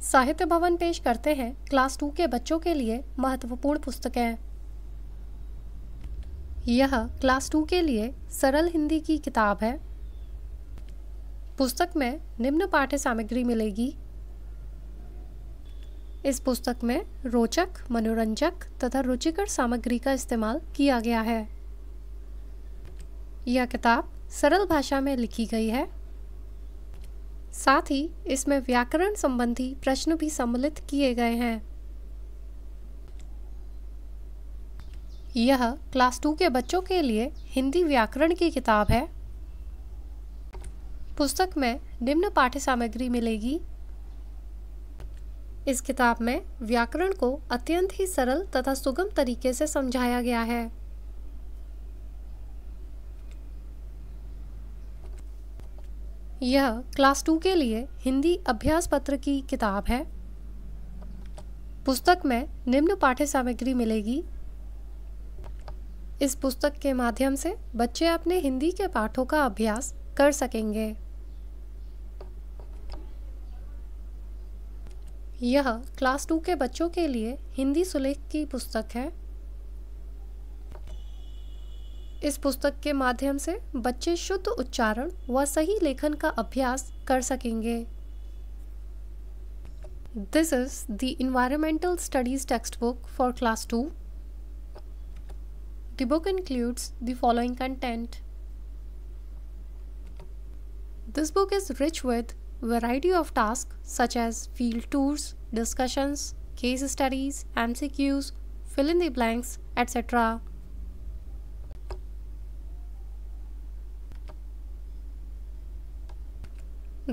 साहित्य भवन पेश करते हैं क्लास 2 के बच्चों के लिए महत्वपूर्ण पुस्तकें। यह क्लास 2 के लिए सरल हिंदी की किताब है। पुस्तक में निम्न पाठ्य सामग्री मिलेगी। इस पुस्तक में रोचक, मनोरंजक तथा रुचिकर सामग्री का इस्तेमाल किया गया है। यह किताब सरल भाषा में लिखी गई है। साथ ही इसमें व्याकरण संबंधी प्रश्न भी सम्मिलित किए गए हैं। यह क्लास 2 के बच्चों के लिए हिंदी व्याकरण की किताब है। पुस्तक में निम्न पाठ्य सामग्री मिलेगी। इस किताब में व्याकरण को अत्यंत ही सरल तथा सुगम तरीके से समझाया गया है। यह क्लास 2 के लिए हिंदी अभ्यास पत्र की किताब है। पुस्तक में निम्न पाठ्य सामग्री मिलेगी। इस पुस्तक के माध्यम से बच्चे अपने हिंदी के पाठों का अभ्यास कर सकेंगे। यह क्लास 2 के बच्चों के लिए हिंदी सुलेख की पुस्तक है। इस पुस्तक के माध्यम से बच्चे शुद्ध उच्चारण व सही लेखन का अभ्यास कर सकेंगे। This is the Environmental Studies textbook for class 2. The book includes the following content. This book is rich with variety of tasks such as field tours, discussions, case studies, MCQs, fill in the blanks, etc.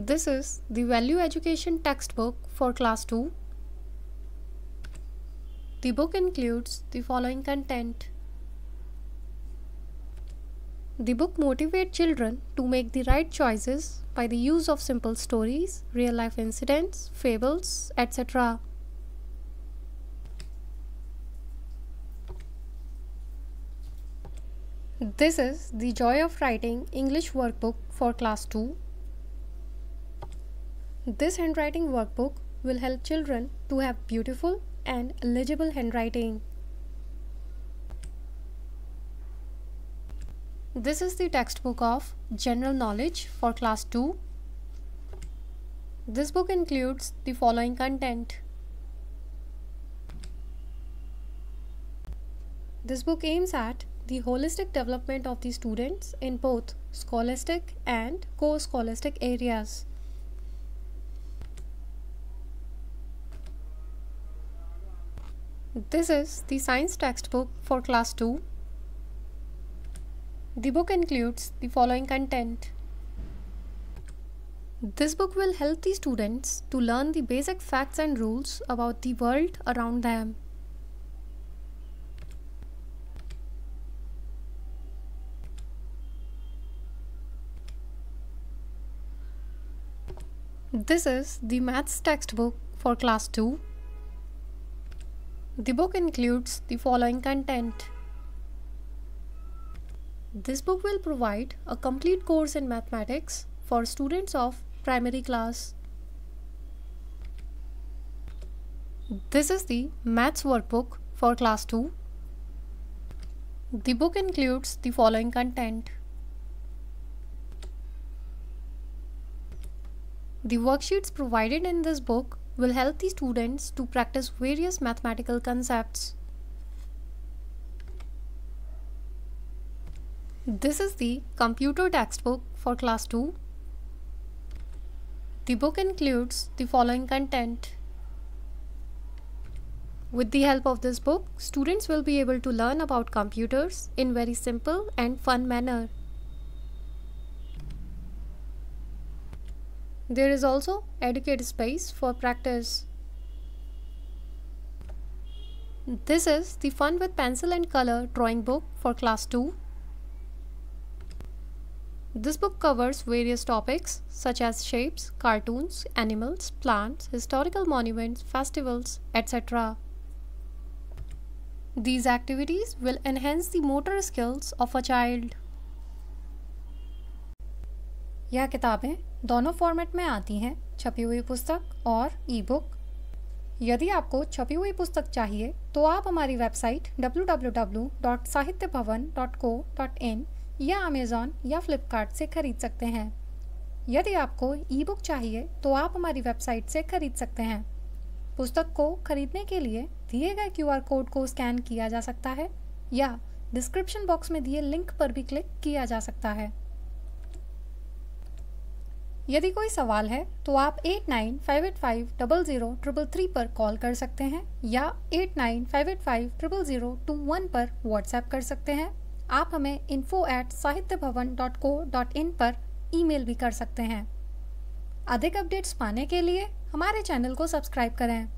This is the Value Education textbook for class 2. The book includes the following content. The book motivates children to make the right choices by the use of simple stories, real-life incidents, fables, etc. This is the Joy of Writing English workbook for class 2. This handwriting workbook will help children to have beautiful and legible handwriting. This is the textbook of General Knowledge for class 2. This book includes the following content. This book aims at the holistic development of the students in both scholastic and co-scholastic areas. This is the science textbook for class 2. The book includes the following content. This book will help the students to learn the basic facts and rules about the world around them. This is the maths textbook for class 2. The book includes the following content. This book will provide a complete course in mathematics for students of primary class. This is the maths workbook for class 2. The book includes the following content. The worksheets provided in this book will help the students to practice various mathematical concepts. This is the computer textbook for class 2. The book includes the following content. With the help of this book, students will be able to learn about computers in very simple and fun manner. There is also adequate space for practice. This is the Fun with Pencil and Color drawing book for class 2. This book covers various topics such as shapes, cartoons, animals, plants, historical monuments, festivals, etc. These activities will enhance the motor skills of a child. यह किताबें दोनों format में आती हैं, छपी हुई पुस्तक और ई बुक। यदि आपको छपी हुई पुस्तक चाहिए तो आप हमारी वेबसाइट www.sahityabhavan.co.in या अमेज़ॉन या फ्लिपकार्ट से खरीद सकते हैं। यदि आपको ई बुक चाहिए तो आप हमारी वेबसाइट से खरीद सकते हैं। पुस्तक को खरीदने के लिए दिए गए QR कोड को स्कैन किया जा सकता है या डिस्क्रिप्शन बॉक्स में दिए लिंक पर भी क्लिक किया जा सकता है। यदि कोई सवाल है तो आप 8958500333 पर कॉल कर सकते हैं या 8958500021 पर व्हाट्सएप कर सकते हैं। आप हमें info@sahityabhavan.co.in पर ईमेल भी कर सकते हैं। अधिक अपडेट्स पाने के लिए हमारे चैनल को सब्सक्राइब करें।